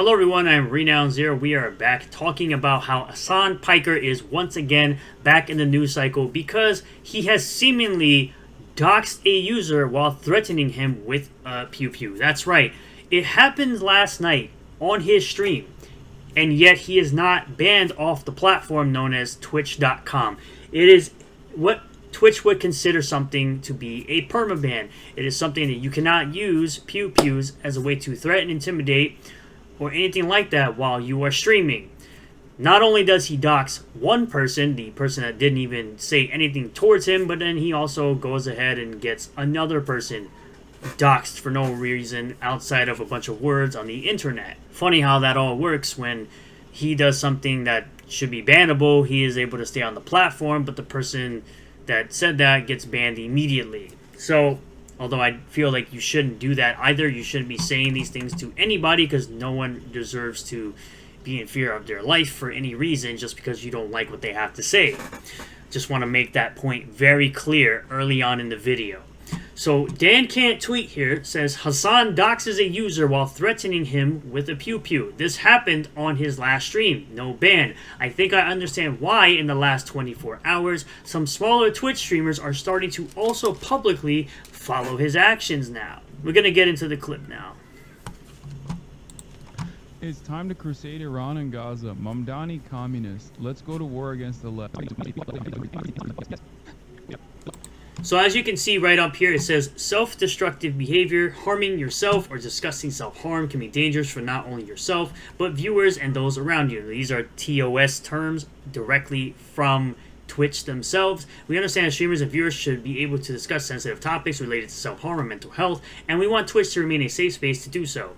Hello everyone, I'm Renown Zero. We are back talking about how Hasan Piker is once again back in the news cycle because he has seemingly doxed a user while threatening him with a pew pew. That's right. It happened last night on his stream, and yet he is not banned off the platform known as Twitch.com. It is what Twitch would consider something to be a permaban. It is something that you cannot use pew pews as a way to threaten, intimidate, or anything like that while you are streaming. Not only does he dox one person, the person that didn't even say anything towards him, but then he also goes ahead and gets another person doxed for no reason outside of a bunch of words on the internet. Funny how that all works. When he does something that should be bannable, he is able to stay on the platform, but the person that said that gets banned immediately. So although I feel like you shouldn't do that either. You shouldn't be saying these things to anybody because no one deserves to be in fear of their life for any reason just because you don't like what they have to say. Just want to make that point very clear early on in the video. So Dan Can't Tweet here says Hasan doxes a user while threatening him with a pew pew. This happened on his last stream. No ban. I think I understand why in the last 24 hours some smaller Twitch streamers are starting to also publicly follow his actions now. We're going to get into the clip now. It's time to crusade Iran and Gaza. Mamdani communist. Let's go to war against the left. So as you can see right up here, it says self-destructive behavior, harming yourself or discussing self-harm can be dangerous for not only yourself, but viewers and those around you. These are TOS terms directly from Twitch themselves. We understand that streamers and viewers should be able to discuss sensitive topics related to self-harm and mental health, and we want Twitch to remain a safe space to do so.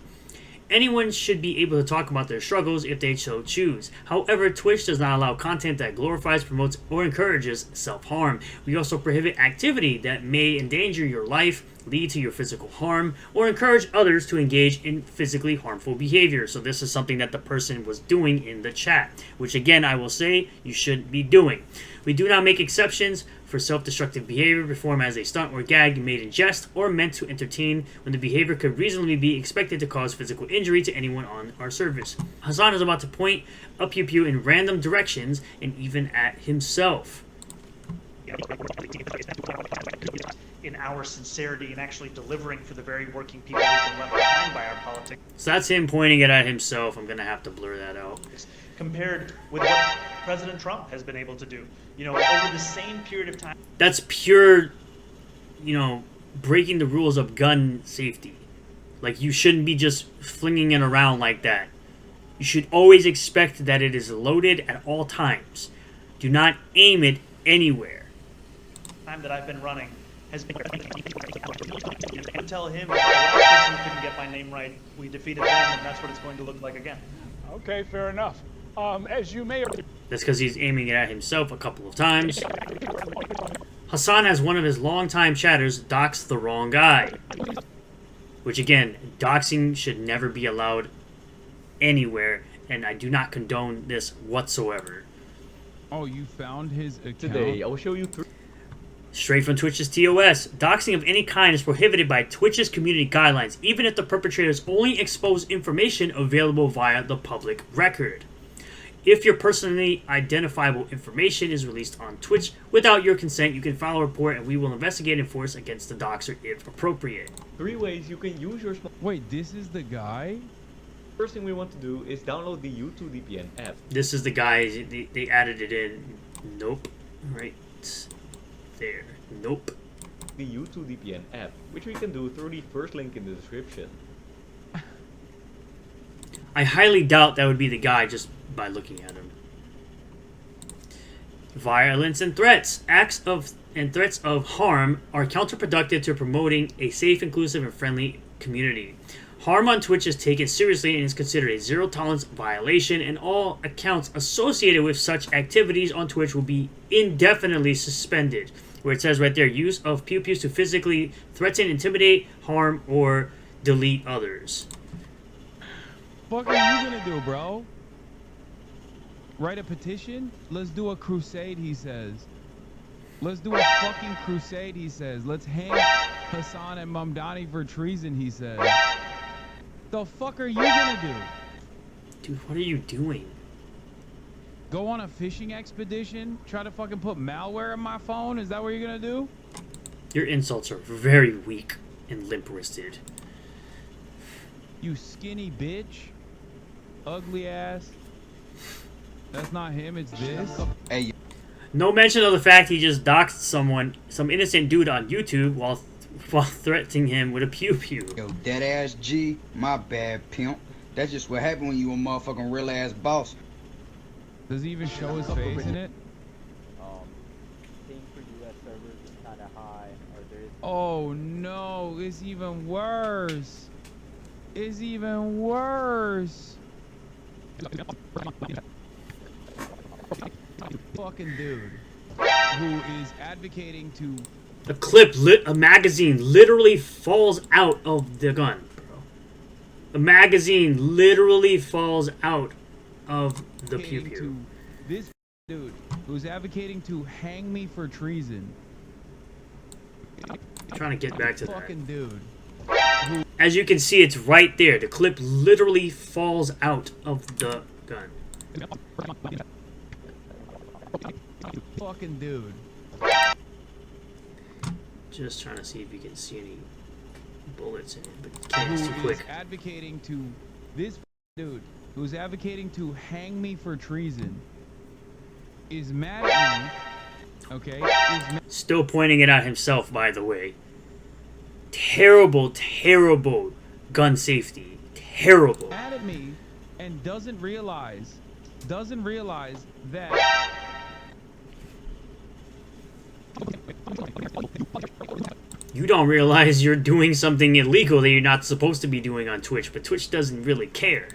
Anyone should be able to talk about their struggles if they so choose. However, Twitch does not allow content that glorifies, promotes, or encourages self-harm. We also prohibit activity that may endanger your life, lead to your physical harm, or encourage others to engage in physically harmful behavior. So this is something that the person was doing in the chat, which again, I will say you shouldn't be doing. We do not make exceptions for self-destructive behavior performed as a stunt or gag made in jest or meant to entertain when the behavior could reasonably be expected to cause physical injury to anyone on our service. Hasan is about to point a pew pew in random directions and even at himself. In our sincerity and actually delivering for the very working people who've been left behind by our politics. So that's him pointing it at himself. I'm going to have to blur that out. Compared with what President Trump has been able to do. You know, over the same period of time. That's pure, breaking the rules of gun safety. Like, you shouldn't be just flinging it around like that. You should always expect that it is loaded at all times. Do not aim it anywhere. Time that I've been running has been tell him the last person couldn't get my name right. We defeated them, and that's what it's going to look like again. Okay, fair enough. As you may. That's because he's aiming it at himself a couple of times. Hasan has one of his longtime chatters dox the wrong guy. Which again, doxing should never be allowed anywhere, and I do not condone this whatsoever. Oh, you found his account? Today, I will show you Straight from Twitch's TOS, doxing of any kind is prohibited by Twitch's community guidelines, even if the perpetrators only expose information available via the public record. If your personally identifiable information is released on Twitch without your consent, you can file a report and we will investigate and enforce against the doxer if appropriate. 3 ways you can use your Wait, this is the guy? First thing we want to do is download the YouTube VPN app. This is the guy, they added it in. Nope. Right there. Nope. The YouTube VPN app, which we can do through the first link in the description. I highly doubt that would be the guy just by looking at him. Violence and threats. Acts of and threats of harm are counterproductive to promoting a safe, inclusive, and friendly community. Harm on Twitch is taken seriously and is considered a zero-tolerance violation, and all accounts associated with such activities on Twitch will be indefinitely suspended. Where it says right there, use of pew pews to physically threaten, intimidate, harm, or delete others. What are you gonna do, bro? Write a petition? Let's do a crusade, he says. Let's do a fucking crusade, he says. Let's hang Hasan and Mamdani for treason, he says. The fuck are you gonna do? Dude, what are you doing? Go on a fishing expedition? Try to fucking put malware in my phone? Is that what you're gonna do? Your insults are very weak and limp-wristed. You skinny bitch. Ugly ass. That's not him, it's this. Hey, No mention of the fact he just doxed someone, some innocent dude on YouTube while threatening him with a pew-pew. yo, dead ass G, my bad pimp. That's just what happened when you a motherfucking real ass boss. Does he even show his face in it? Ping for US servers is kind of high, or there is. Oh no, it's even worse. It's even worse. Fucking dude who is advocating to A clip, a magazine literally falls out of the gun, bro. A magazine literally falls out of the pew-pew. to this dude who's advocating to hang me for treason. Trying to get back to that. Fucking dude. As you can see, it's right there. The clip literally falls out of the gun. Fucking dude. Just trying to see if you can see any bullets in it, but you can't. It's too Who is quick. advocating to this dude who's advocating to hang me for treason is mad at me. Okay? Still pointing it out himself, by the way. Terrible, terrible gun safety. Terrible. Mad at me and doesn't realize that You don't realize you're doing something illegal that you're not supposed to be doing on Twitch, but Twitch doesn't really care.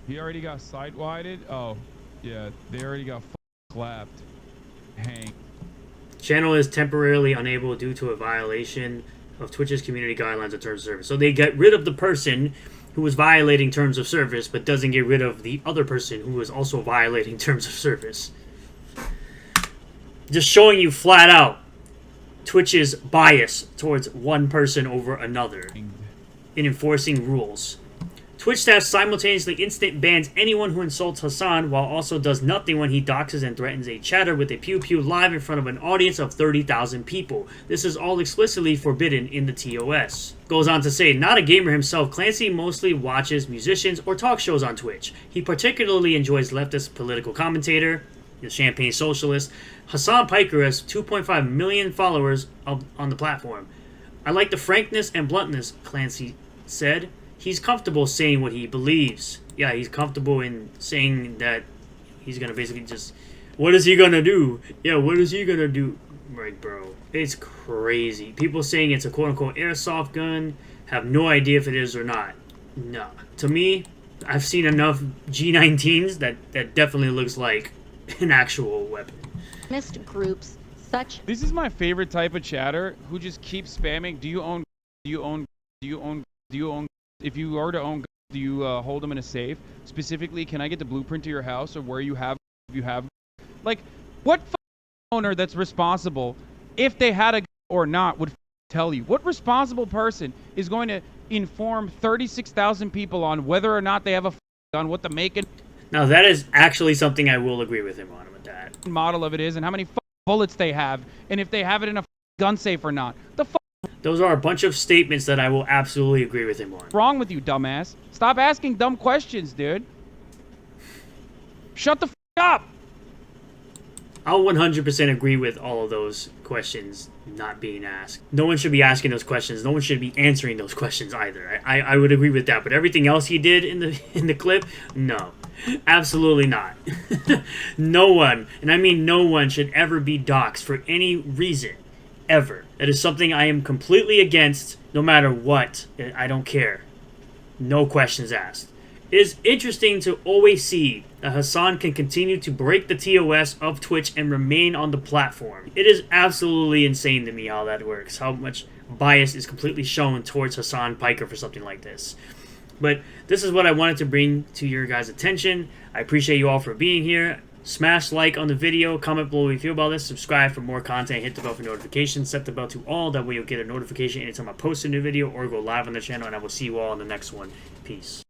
he already got side-wided. Oh, yeah, they already got clapped. Hang. Channel is temporarily unable due to a violation of Twitch's community guidelines of terms of service. So they get rid of the person who was violating terms of service, but doesn't get rid of the other person who was also violating terms of service. Just showing you flat out Twitch's bias towards one person over another in enforcing rules. Twitch staff simultaneously instant bans anyone who insults Hasan, while also does nothing when he doxes and threatens a chatter with a pew-pew live in front of an audience of 30,000 people. This is all explicitly forbidden in the TOS. Goes on to say, not a gamer himself, Clancy mostly watches musicians or talk shows on Twitch. He particularly enjoys leftist political commentator, the Champagne Socialist. Hasan Piker has 2.5 million followers on the platform. I like the frankness and bluntness, Clancy said. He's comfortable saying what he believes. Yeah, he's comfortable in saying that he's gonna basically just... What is he gonna do? Yeah, what is he gonna do? Like, bro, it's crazy. People saying it's a quote-unquote airsoft gun have no idea if it is or not. No. To me, I've seen enough G19s that definitely looks like an actual weapon. Groups such This is my favorite type of chatter who just keeps spamming. Do you own? Do you own? Do you own? Do you own? If you are to own, do you hold them in a safe? Specifically, can I get the blueprint to your house or where you have? If you have, like, what owner that's responsible, if they had a gun or not, would tell you? What responsible person is going to inform 36,000 people on whether or not they have a gun, what the make and Now that is actually something I will agree with him on with that. model of it is, and how many bullets they have, and if they have it in a gun safe or not? The Those are a bunch of statements that I will absolutely agree with him on. wrong with you, dumbass? Stop asking dumb questions, dude. Shut the up. I'll 100% agree with all of those questions not being asked. No one should be asking those questions. No one should be answering those questions either. I would agree with that. But everything else he did in the clip, no. Absolutely not. No one, and I mean no one, should ever be doxxed for any reason. Ever. That is something I am completely against, no matter what. I don't care. No questions asked. It is interesting to always see that Hasan can continue to break the TOS of Twitch and remain on the platform. It is absolutely insane to me how that works, how much bias is completely shown towards Hasan Piker for something like this. But this is what I wanted to bring to your guys' attention. I appreciate you all for being here. Smash like on the video, comment below what you feel about this, subscribe for more content, hit the bell for notifications, set the bell to all, that way you'll get a notification anytime I post a new video or go live on the channel, and I will see you all in the next one. Peace.